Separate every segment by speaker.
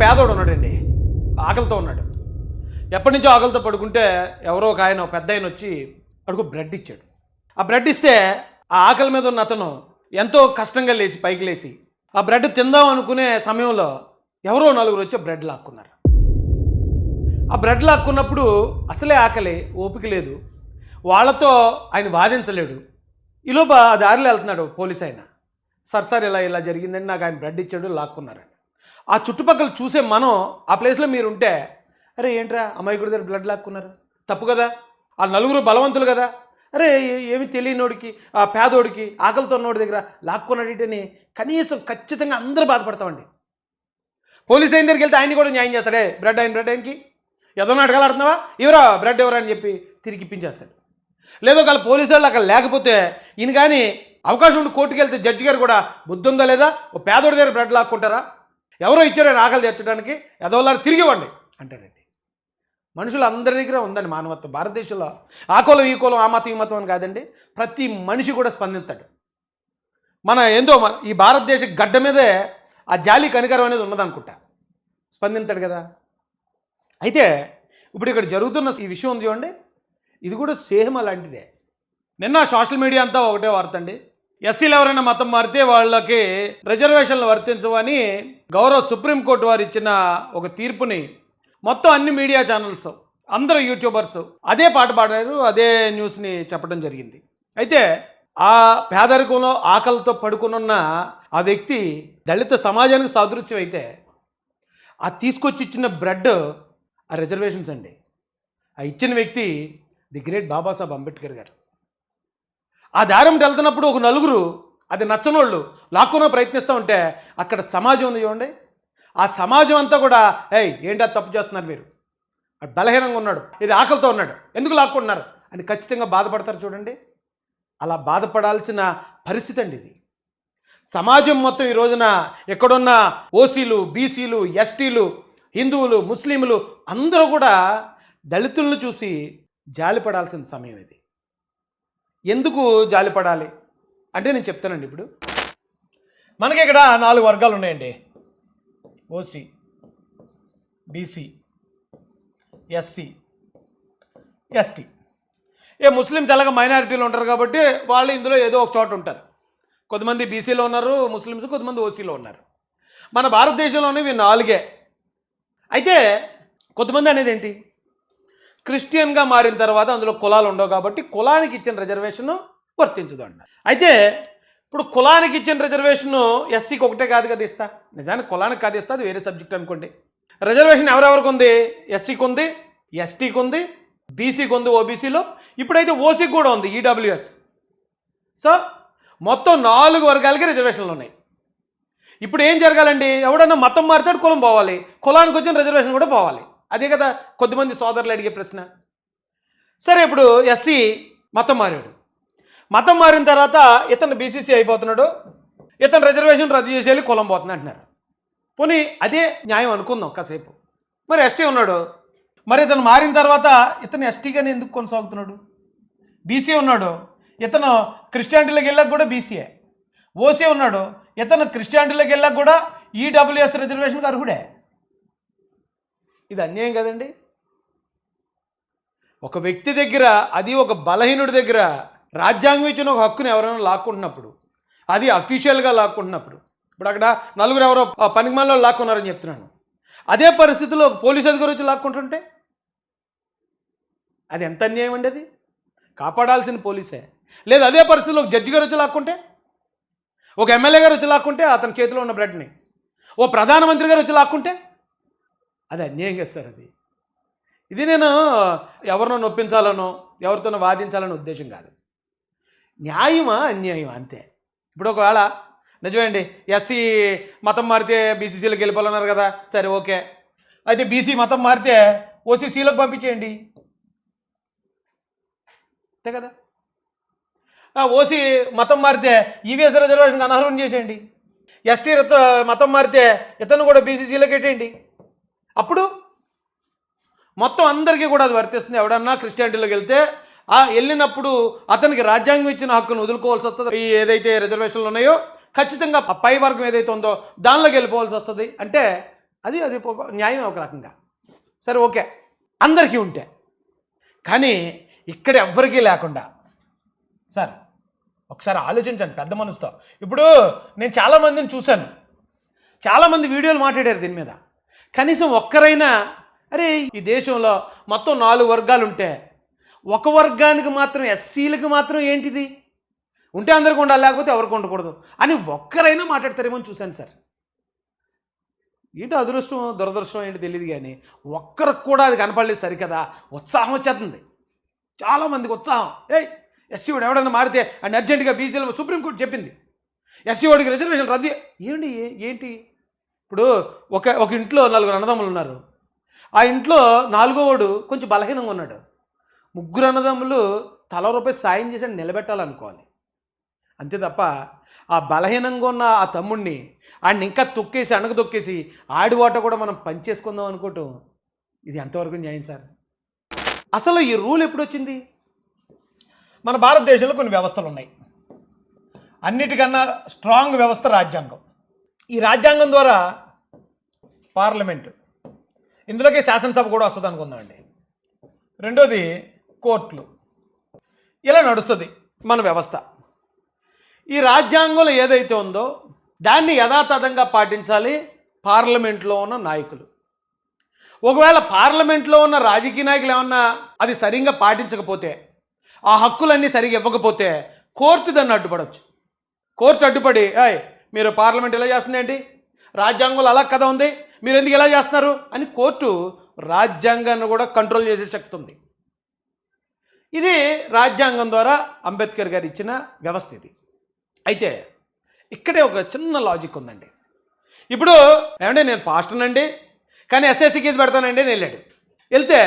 Speaker 1: పేదోడు ఉన్నాడండి, ఆకలితో ఉన్నాడు. ఎప్పటి నుంచో ఆకలితో పడుకుంటే ఎవరో ఒక ఆయన పెద్ద ఆయన వచ్చి అడుగు బ్రెడ్ ఇచ్చాడు. ఆ బ్రెడ్ ఇస్తే ఆ ఆకలి మీద ఉన్న అతను ఎంతో కష్టంగా లేచి పైకి లేచి ఆ బ్రెడ్ తిందాం అనుకునే సమయంలో ఎవరో నలుగురు వచ్చి బ్రెడ్ లాక్కున్నారు. ఆ బ్రెడ్ లాక్కున్నప్పుడు అసలే ఆకలి, ఓపిక లేదు, వాళ్ళతో ఆయన వాదించలేడు. ఈలోప దారిలో వెళ్తున్నాడు పోలీస్ ఆయన. సార్ ఇలా ఇలా జరిగిందని నాకు ఆయన బ్రెడ్ ఇచ్చాడు, లాక్కున్నారని. ఆ చుట్టుపక్కల చూసే మనం ఆ ప్లేస్లో మీరు ఉంటే, అరే ఏంట్రా అమాయకుడి దగ్గర బ్లడ్ లాక్కున్నారు, తప్పు కదా, ఆ నలుగురు బలవంతులు కదా, అరే ఏమి తెలియనోడికి ఆ పేదోడికి ఆకలితో ఉన్నోడి దగ్గర లాక్కున్నాడని కనీసం ఖచ్చితంగా అందరూ బాధపడతామండి. పోలీస్ అయిన దగ్గరికి వెళ్తే ఆయన్ని కూడా న్యాయం చేస్తాడే, బ్రెడ్ ఆయనకి ఏదో నాటకాలు ఆడుతున్నావా, ఎవరా బ్రెడ్ ఎవరా అని చెప్పి తిరిగి ఇప్పించేస్తాడు. లేదో ఒకవేళ పోలీసు వాళ్ళు అక్కడ లేకపోతే ఈయన కానీ అవకాశం ఉండి కోర్టుకు వెళ్తే జడ్జి గారు కూడా బుద్ధి ఉందా లేదా, ఓ పేదోడి దగ్గర బ్రెడ్ లాక్కుంటారా, ఎవరో ఇచ్చారు ఆయన ఆకలి తీర్చడానికి, ఎదోలారు తిరిగి ఇవ్వండి అంటాడండి. మనుషులు అందరి దగ్గర ఉందండి మానవత్వం. భారతదేశంలో ఆ కులం ఈ కులం, ఆ మతం ఈ మతం అని కాదండి, ప్రతి మనిషి కూడా స్పందిస్తాడు. ఈ భారతదేశ గడ్డ మీదే ఆ జాలి కనికరం అనేది ఉన్నదనుకుంటా, స్పందిస్తాడు కదా. అయితే ఇప్పుడు ఇక్కడ జరుగుతున్న ఈ విషయం ఉంది చూడండి, ఇది కూడా సేమ్ అలాంటిదే. నిన్న సోషల్ మీడియా అంతా ఒకటే వార్త అండి, ఎస్సీలు ఎవరైనా మతం మారితే వాళ్ళకి రిజర్వేషన్లు వర్తించవని గౌరవ సుప్రీంకోర్టు వారు ఇచ్చిన ఒక తీర్పుని మొత్తం అన్ని మీడియా ఛానల్స్, అందరూ యూట్యూబర్స్ అదే పాట పాడారు, అదే న్యూస్ని చెప్పడం జరిగింది. అయితే ఆ పేదరికంలో ఆకలితో పడుకునున్న ఆ వ్యక్తి దళిత సమాజానికి సాదృశ్యం అయితే, ఆ తీసుకొచ్చి ఇచ్చిన బ్రెడ్ ఆ రిజర్వేషన్స్ అండి. ఆ ఇచ్చిన వ్యక్తి ది గ్రేట్ బాబాసాహెబ్ అంబేద్కర్ గారు. ఆ దారం వెళ్తున్నప్పుడు ఒక నలుగురు అది నచ్చనోళ్ళు లాక్కునే ప్రయత్నిస్తూ ఉంటే అక్కడ సమాజం ఉంది చూడండి, ఆ సమాజం అంతా కూడా ఏంటి అది తప్పు చేస్తున్నారు మీరు, బలహీనంగా ఉన్నాడు, ఇది ఆకలితో ఉన్నాడు, ఎందుకు లాక్కుంటున్నారు అని ఖచ్చితంగా బాధపడతారు చూడండి. అలా బాధపడాల్సిన పరిస్థితి అండి ఇది. సమాజం మొత్తం ఈ రోజున ఎక్కడున్న ఓసీలు, బీసీలు, ఎస్టీలు, హిందువులు, ముస్లింలు అందరూ కూడా దళితులను చూసి జాలిపడాల్సిన సమయం ఇది. ఎందుకు జాలిపడాలి అంటే నేను చెప్తానండి. ఇప్పుడు మనకి ఇక్కడ 4 వర్గాలు ఉన్నాయండి, OC, BC, SC, ST. Muslims ఎలాగ మైనారిటీలు ఉంటారు కాబట్టి వాళ్ళు ఇందులో ఏదో ఒక చోట ఉంటారు. కొంతమంది బీసీలో ఉన్నారు ముస్లిమ్స్, కొంతమంది ఓసీలో ఉన్నారు. మన భారతదేశంలోనే ఇవి 4. అయితే కొంతమంది అనేది ఏంటి, క్రిస్టియన్గా మారిన తర్వాత అందులో కులాలు ఉండవు కాబట్టి కులానికి ఇచ్చిన రిజర్వేషన్ వర్తించదు అన్నారు. అయితే ఇప్పుడు కులానికి ఇచ్చిన రిజర్వేషను ఎస్సీకి ఒకటే కాదు కదా ఇస్తా, నిజానికి కులానికి కాదు ఇస్తా, అది వేరే సబ్జెక్ట్ అనుకోండి. రిజర్వేషన్ ఎవరెవరికి ఉంది, ఎస్సీకి ఉంది, ఎస్టీకి ఉంది, బీసీకి ఉంది, ఓబీసీలో, ఇప్పుడైతే ఓసీకి కూడా ఉంది, ఈడబ్ల్యూఎస్. సో మొత్తం 4 వర్గాలకి రిజర్వేషన్లు ఉన్నాయి. ఇప్పుడు ఏం జరగాలండి, ఎవడన్నా మతం మారితే కులం పోవాలి, కులానికి వచ్చిన రిజర్వేషన్ కూడా పోవాలి. అదే కదా కొద్దిమంది సోదరులు అడిగే ప్రశ్న. సరే ఇప్పుడు ఎస్సీ మతం మారాడు, మతం మారిన తర్వాత ఇతను బీసీసీ అయిపోతున్నాడు, ఇతను రిజర్వేషన్ రద్దు చేసేయాలి, కులం పోతుంది అంటున్నారు. పోనీ అదే న్యాయం అనుకుందాం కాసేపు. మరి ఎస్టీ ఉన్నాడు, మరి ఇతను మారిన తర్వాత ఇతను ఎస్టీగానే ఎందుకు కొనసాగుతున్నాడు? బీసీ ఉన్నాడు, ఇతను క్రిస్టియానిటీలోకి వెళ్ళాక కూడా బీసీఏ. ఓసీ ఉన్నాడు, ఇతను క్రిస్టియానిటీలోకి వెళ్ళాక కూడా ఈడబ్ల్యూఎస్ రిజర్వేషన్కి అర్హుడే. ఇది అన్యాయం కదండి. ఒక వ్యక్తి దగ్గర, అది ఒక బలహీనుడి దగ్గర రాజ్యాంగం ఇచ్చిన ఒక హక్కుని ఎవరైనా లాక్కుంటున్నప్పుడు, అది అఫీషియల్గా లాక్కుంటున్నప్పుడు, ఇప్పుడు అక్కడ నలుగురు ఎవరో పనికిమాలలో లాక్కున్నారని చెప్తున్నాను, అదే పరిస్థితిలో పోలీసు అధికారి వచ్చి లాక్కుంటుంటే అది ఎంత అన్యాయం అండి. అది కాపాడాల్సిన పోలీసే. లేదు అదే పరిస్థితిలో ఒక జడ్జి గారు వచ్చి లాక్కుంటే, ఒక ఎమ్మెల్యే గారు వచ్చి లాక్కుంటే అతని చేతిలో ఉన్న బ్రెడ్ని, ఓ ప్రధానమంత్రి గారు వచ్చి లాక్కుంటే అది అన్యాయం కదా సార్. ఇది నేను ఎవరినో నొప్పించాలనో ఎవరితోనో వాదించాలనే ఉద్దేశం కాదు. న్యాయమా అన్యాయమా అంతే. ఇప్పుడు ఒకవేళ నిజమేండి ఎస్సీ మతం మారితే బీసీసీలోకి వెళ్ళిపోవాలన్నారు కదా, సరే ఓకే, అయితే బీసీ మతం మారితే ఓసీసీలోకి పంపించేయండి, అంతే కదా. ఓసీ మతం మారితే ఈవీఎస్ రిజర్వేషన్కి అనర్హం చేసేయండి, ఎస్టీ మతం మారితే ఇతను కూడా బీసీసీలోకి పెట్టేయండి. అప్పుడు మొత్తం అందరికీ కూడా అది వర్తిస్తుంది. ఎవడన్నా క్రిస్టియానిటీలోకి వెళ్తే వెళ్ళినప్పుడు అతనికి రాజ్యాంగం ఇచ్చిన హక్కును వదులుకోవాల్సి వస్తుంది. ఈ ఏదైతే రిజర్వేషన్లు ఉన్నాయో ఖచ్చితంగా పై వర్గం ఏదైతే ఉందో దానిలోకి వెళ్ళిపోవాల్సి వస్తుంది. అంటే అది అది ఒక న్యాయం ఒక రకంగా. సరే ఓకే, అందరికీ ఉంటే. కానీ ఇక్కడ ఎవ్వరికీ లేకుండా సార్ ఒకసారి ఆలోచించండి పెద్ద మనసుతో. ఇప్పుడు నేను చాలామందిని చూశాను, చాలామంది వీడియోలు మాట్లాడారు దీని మీద. కనీసం ఒక్కరైనా అరే ఈ దేశంలో మొత్తం 4 వర్గాలు ఉంటే ఒక వర్గానికి మాత్రం ఎస్సీలకు మాత్రం ఏంటిది ఉంటే అందరికి ఉండాలి, లేకపోతే ఎవరికి ఉండకూడదు అని ఒక్కరైనా మాట్లాడతారేమో అని చూశాను సార్. ఏంటో అదృష్టం దురదృష్టం ఏంటి తెలియదు, కానీ ఒక్కరికి కూడా అది కనపడలేదు. సరికదా ఉత్సాహం వచ్చేస్తుంది చాలామందికి ఉత్సాహం. ఎస్సీ వాడు ఎవడన్నా మారితే అని అర్జెంటుగా బీసీలో సుప్రీంకోర్టు చెప్పింది ఎస్సీ వాడికి రిజర్వేషన్ రద్దు. ఏంటి ఇప్పుడు ఒక ఇంట్లో 4 అన్నదమ్ములు ఉన్నారు. ఆ ఇంట్లో 4వ వాడు కొంచెం బలహీనంగా ఉన్నాడు. 3 అన్నదమ్ములు తల రూపాయి సాయం చేసి నిలబెట్టాలనుకోవాలి అంతే తప్ప ఆ బలహీనంగా ఉన్న ఆ తమ్ముడిని ఆడిని ఇంకా తొక్కేసి అణగ తొక్కేసి ఆడి వాట కూడా మనం పనిచేసుకుందాం అనుకోవటం ఇది ఎంతవరకు న్యాయం సార్? అసలు ఈ రూల్ ఎప్పుడు వచ్చింది? మన భారతదేశంలో కొన్ని వ్యవస్థలు ఉన్నాయి. అన్నిటికన్నా స్ట్రాంగ్ వ్యవస్థ రాజ్యాంగం. ఈ రాజ్యాంగం ద్వారా పార్లమెంటు, ఇందులోకి శాసనసభ కూడా వస్తుంది అనుకుందామండి. రెండోది కోర్టులు. ఇలా నడుస్తుంది మన వ్యవస్థ. ఈ రాజ్యాంగంలో ఏదైతే ఉందో దాన్ని యథాతథంగా పాటించాలి పార్లమెంట్లో ఉన్న నాయకులు. ఒకవేళ పార్లమెంట్లో ఉన్న రాజకీయ నాయకులు ఏమన్నా అది సరిగ్గా పాటించకపోతే, ఆ హక్కులన్నీ సరిగ్గా ఇవ్వకపోతే కోర్టు దాన్ని అడ్డుపడవచ్చు. కోర్టు అడ్డుపడి మీరు పార్లమెంట్ ఇలా చేస్తుంది ఏంటి, రాజ్యాంగంలో అలా కదా ఉంది, మీరు ఎందుకు ఇలా చేస్తున్నారు అని కోర్టు రాజ్యాంగాన్ని కూడా కంట్రోల్ చేసే శక్తి ఉంది. ఇది రాజ్యాంగం ద్వారా అంబేద్కర్ గారు ఇచ్చిన వ్యవస్థ ఇది. అయితే ఇక్కడే ఒక చిన్న లాజిక్ ఉందండి. ఇప్పుడు ఏమంటే నేను పాస్టర్నండి కానీ ఎస్ఎస్టీ కేసు పెడతానండి అని వెళ్తే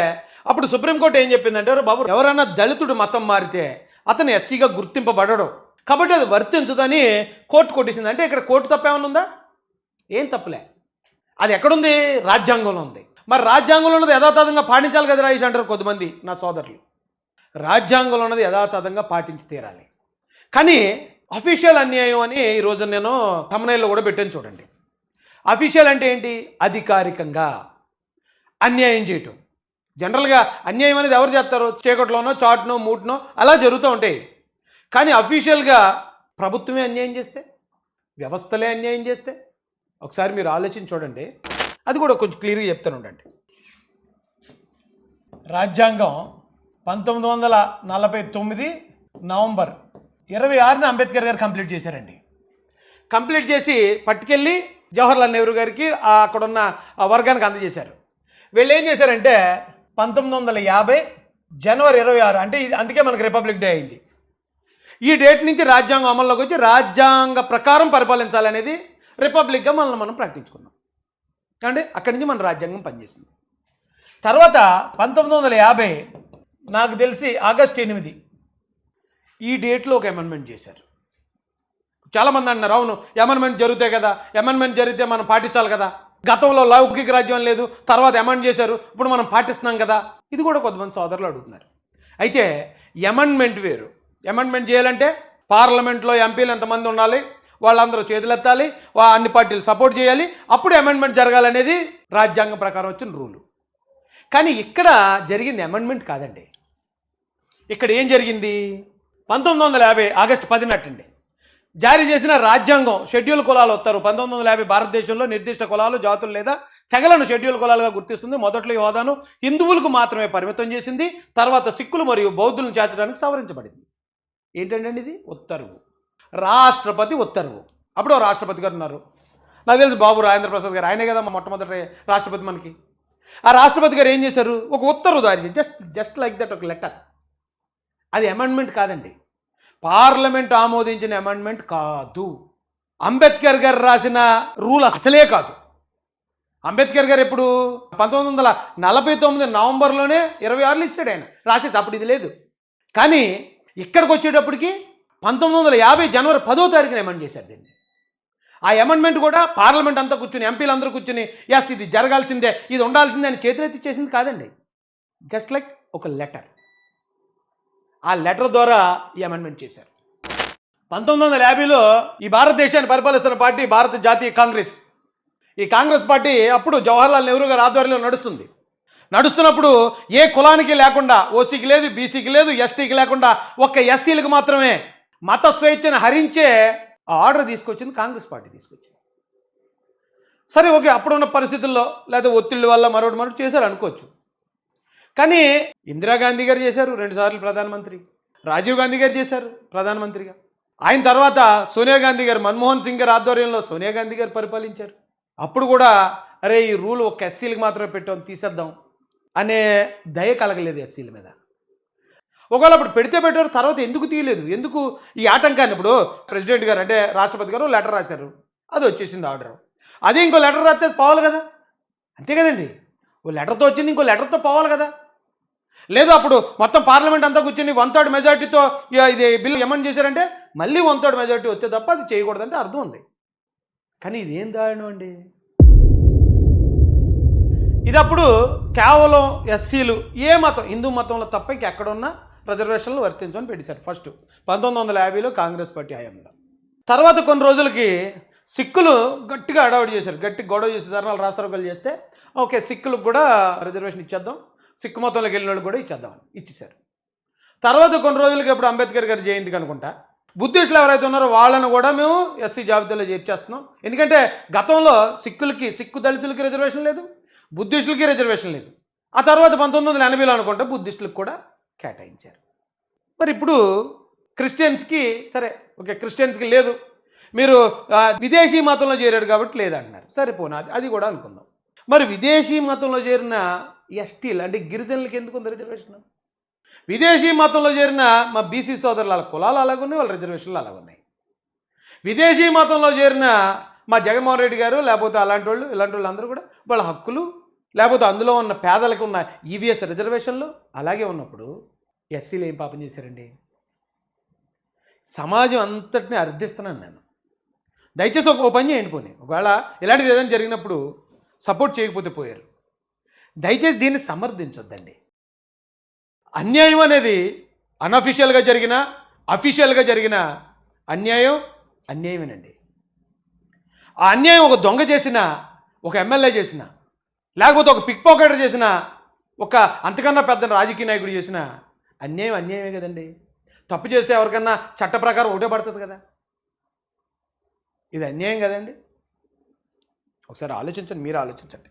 Speaker 1: అప్పుడు సుప్రీంకోర్టు ఏం చెప్పిందంటే, బాబు ఎవరైనా దళితుడు మతం మారితే అతను ఎస్సీగా గుర్తింపబడడు కాబట్టి అది వర్తించదని కోర్టు కొట్టేసింది. అంటే ఇక్కడ కోర్టు తప్పేమన్నా ఉందా? ఏం తప్పలే. అది ఎక్కడుంది? రాజ్యాంగంలో ఉంది. మరి రాజ్యాంగంలో ఉన్నది యథాతథంగా పాటించాలి కదా రాయేష్ అంటారు కొంతమంది నా సోదరులు. రాజ్యాంగంలో ఉన్నది యథాతథంగా పాటించి తీరాలి. కానీ అఫీషియల్ అన్యాయం అని ఈరోజు నేను తమ్నైల్లో కూడా పెట్టాను చూడండి. అఫీషియల్ అంటే ఏంటి? అధికారికంగా అన్యాయం చేయటం. జనరల్గా అన్యాయం అనేది ఎవరు చేస్తారు? చీకట్లోనో చాటునో మూటునో అలా జరుగుతూ ఉంటాయి. కానీ అఫీషియల్గా ప్రభుత్వమే అన్యాయం చేస్తే, వ్యవస్థలే అన్యాయం చేస్తే ఒకసారి మీరు ఆలోచించి చూడండి. అది కూడా కొంచెం క్లియర్గా చెప్తాను ఉండండి. రాజ్యాంగం 1949 నవంబర్ 26న అంబేద్కర్ గారు కంప్లీట్ చేశారండి. కంప్లీట్ చేసి పట్టుకెళ్ళి జవహర్లాల్ నెహ్రూ గారికి అక్కడున్న వర్గానికి అందజేశారు. వీళ్ళు ఏం చేశారంటే 1950 జనవరి 26 అంటే అందుకే మనకి రిపబ్లిక్ డే అయింది. ఈ డేట్ నుంచి రాజ్యాంగం అమల్లోకి వచ్చి రాజ్యాంగ ప్రకారం పరిపాలించాలనేది రిపబ్లిక్గా మనం ప్రకటించుకున్నాం. అంటే అక్కడి నుంచి మన రాజ్యాంగం పనిచేసింది. తర్వాత 1950 నాకు తెలిసి ఆగస్టు 8 ఈ డేట్లో ఒక అమెండ్మెంట్ చేశారు. చాలామంది అన్నారు అవును అమెండ్మెంట్ జరుగుతాయి కదా, అమెండ్మెంట్ జరిగితే మనం పాటించాలి కదా, గతంలో లౌకిక రాజ్యం లేదు తర్వాత అమెండ్ చేశారు ఇప్పుడు మనం పాటిస్తున్నాం కదా. ఇది కూడా కొంతమంది సోదరులు అడుగుతున్నారు. అయితే అమెండ్మెంట్ వేరు. అమెండ్మెంట్ చేయాలంటే పార్లమెంట్లో ఎంపీలు ఎంతమంది ఉండాలి, వాళ్ళందరూ చేతులెత్తాలి, అన్ని పార్టీలు సపోర్ట్ చేయాలి, అప్పుడు అమెండ్మెంట్ జరగాలనేది రాజ్యాంగం ప్రకారం వచ్చిన రూలు. కానీ ఇక్కడ జరిగింది అమెండ్మెంట్ కాదండి. ఇక్కడ ఏం జరిగింది? 1950 ఆగస్టు 10 నాటండి జారీ చేసిన రాజ్యాంగం షెడ్యూల్ కులాలు వస్తారు. 1950 భారతదేశంలో నిర్దిష్ట కులాలు జాతులు లేదా తెగలను షెడ్యూల్ కులాలుగా గుర్తిస్తుంది. మొదట్లో ఈ హోదాను హిందువులకు మాత్రమే పరిమితం చేసింది. తర్వాత సిక్కులు మరియు బౌద్ధులను చేర్చడానికి సవరించబడింది. ఏంటండి ఇది? ఉత్తర్వు, రాష్ట్రపతి ఉత్తర్వు. అప్పుడు రాష్ట్రపతి గారు ఉన్నారు, నాకు తెలిసి బాబు రాజేంద్ర ప్రసాద్ గారు, ఆయనే కదా మొట్టమొదటి రాష్ట్రపతి మనకి. ఆ రాష్ట్రపతి గారు ఏం చేశారు? ఒక ఉత్తర్వు జారీ చేసి జస్ట్ లైక్ దట్, ఒక లెటర్. అది అమెండ్మెంట్ కాదండి, పార్లమెంట్ ఆమోదించిన అమెండ్మెంట్ కాదు. అంబేద్కర్ గారు రాసిన రూల్ అసలే కాదు. అంబేద్కర్ గారు ఎప్పుడు 1949 నవంబర్లోనే 26లో ఇచ్చాడు ఆయన రాసేసి, అప్పుడు ఇది లేదు. కానీ ఇక్కడికి వచ్చేటప్పటికి 1950 జనవరి 10వ తారీఖున అమెండ్ చేశారు దీన్ని. ఆ అమెండ్మెంట్ కూడా పార్లమెంట్ అంతా కూర్చుని ఎంపీలు అందరూ కూర్చుని ఎస్ ఇది జరగాల్సిందే, ఇది ఉండాల్సిందే అని చేతులెత్తి చేసింది కాదండి. జస్ట్ లైక్ ఒక లెటర్. ఆ లెటర్ ద్వారా ఈ అమెండ్మెంట్ చేశారు. 1950లో ఈ భారతదేశాన్ని పరిపాలిస్తున్న పార్టీ భారత జాతీయ కాంగ్రెస్. ఈ కాంగ్రెస్ పార్టీ అప్పుడు జవహర్లాల్ నెహ్రూ గారి ఆధ్వర్యంలో నడుస్తున్నప్పుడు ఏ కులానికి లేకుండా ఓసీకి లేదు, బీసీకి లేదు, ఎస్టీకి లేకుండా ఒక్క ఎస్సీలకు మాత్రమే మత స్వేచ్ఛను హరించే ఆర్డర్ తీసుకొచ్చింది కాంగ్రెస్ పార్టీ తీసుకొచ్చింది. సరే ఓకే, అప్పుడున్న పరిస్థితుల్లో లేదా ఒత్తిళ్ళ వల్ల మరొకటి చేశారు అనుకోవచ్చు. కానీ ఇందిరాగాంధీ గారు చేశారు 2 సార్లు ప్రధానమంత్రి, రాజీవ్ గాంధీ గారు చేశారు ప్రధానమంత్రిగా. ఆయన తర్వాత సోనియా గాంధీ గారు, మన్మోహన్ సింగ్ గారి ఆధ్వర్యంలో సోనియా గాంధీ గారు పరిపాలించారు. అప్పుడు కూడా అరే ఈ రూల్ ఒక ఎస్సీలకు మాత్రమే పెట్టాం, తీసేద్దాం అనే దయ కలగలేదు ఎస్సీల మీద. ఒకవేళ అప్పుడు పెడితే పెట్టారు, తర్వాత ఎందుకు తీయలేదు, ఎందుకు ఈ ఆటంకాన్ని? ఇప్పుడు ప్రెసిడెంట్ గారు అంటే రాష్ట్రపతి గారు లెటర్ రాశారు, అది వచ్చేసింది ఆర్డర్. అదే ఇంకో లెటర్ రాస్తే పోవాలి కదా, అంతే కదండి. ఓ లెటర్తో వచ్చింది, ఇంకో లెటర్తో పోవాలి కదా. లేదు అప్పుడు మొత్తం పార్లమెంట్ అంతా కూర్చొని 1/3 మెజార్టీతో ఇది బిల్లు ఎమెండ్ చేశారంటే మళ్ళీ 1/3 మెజార్టీ వస్తే తప్ప అది చేయకూడదంటే అర్థం ఉంది. కానీ ఇదేం దారుణం అండి. ఇది అప్పుడు కేవలం ఎస్సీలు ఏ మతం, హిందూ మతంలో తప్ప ఇంకెక్కడున్నా రిజర్వేషన్లు వర్తించమని పెట్టేశారు ఫస్ట్ 1950లో కాంగ్రెస్ పార్టీ హయాంలో. తర్వాత కొన్ని రోజులకి సిక్కులు గట్టిగా అడావిడి చేశారు, గట్టి గొడవ చేసి ధర్నాలు రాస్తారోకలు చేస్తే ఓకే సిక్కులకు కూడా రిజర్వేషన్ ఇచ్చేద్దాం, సిక్కు మతంలోకి వెళ్ళిన వాళ్ళు కూడా ఇచ్చేద్దామని ఇచ్చేశారు. తర్వాత కొన్ని రోజులకి ఇప్పుడు అంబేద్కర్ గారి జయంతికి అనుకుంటా బుద్ధిస్టులు ఎవరైతే ఉన్నారో వాళ్ళను కూడా మేము ఎస్సీ జాబితాలో చేర్చేస్తున్నాం. ఎందుకంటే గతంలో సిక్కు దళితులకి రిజర్వేషన్ లేదు, బుద్ధిస్టులకి రిజర్వేషన్ లేదు. ఆ తర్వాత 1980లో అనుకుంటే బుద్ధిస్టులకు కూడా కేటాయించారు. మరి ఇప్పుడు క్రిస్టియన్స్కి సరే ఓకే, క్రిస్టియన్స్కి లేదు, మీరు విదేశీ మతంలో చేరారు కాబట్టి లేదంటున్నారు, సరిపోనా అది కూడా అనుకుందాం. మరి విదేశీ మతంలో చేరిన ఎస్టీలు అంటే గిరిజనులకి ఎందుకు ఉంది రిజర్వేషన్? విదేశీ మతంలో చేరిన మా బీసీ సోదరుల కులాలు అలాగున్నాయి, వాళ్ళ రిజర్వేషన్లు అలాగున్నాయి. విదేశీ మతంలో చేరిన మా జగన్మోహన్ రెడ్డి గారు లేకపోతే ఇలాంటి వాళ్ళు అందరూ కూడా వాళ్ళ హక్కులు లేకపోతే అందులో ఉన్న పేదలకు ఉన్న ఈవీఎస్ రిజర్వేషన్లు అలాగే ఉన్నప్పుడు ఎస్సీలు ఏం పాపం చేశారండి? సమాజం అంతటిని అర్థిస్తున్నాను నేను. దయచేసి ఒక పని చేయండి, పోనీ ఒకవేళ ఇలాంటిది ఏదైనా జరిగినప్పుడు సపోర్ట్ చేయకపోతే పోయారు, దయచేసి దీన్ని సమర్థించొద్దండి. అన్యాయం అనేది అన్అఫీషియల్గా జరిగిన అఫీషియల్గా జరిగిన అన్యాయమేనండి. ఆ అన్యాయం ఒక దొంగ చేసిన, ఒక ఎమ్మెల్యే చేసిన, లేకపోతే ఒక పిక్ పాకెటర్ చేసిన, ఒక అంతకన్నా పెద్ద రాజకీయ నాయకుడు చేసిన అన్యాయమే కదండి. తప్పు చేస్తే ఎవరికన్నా చట్ట ప్రకారం ఒకటే పడుతుంది కదా, ఇది అన్యాయం కదండి. ఒకసారి ఆలోచించండి, మీరు ఆలోచించండి.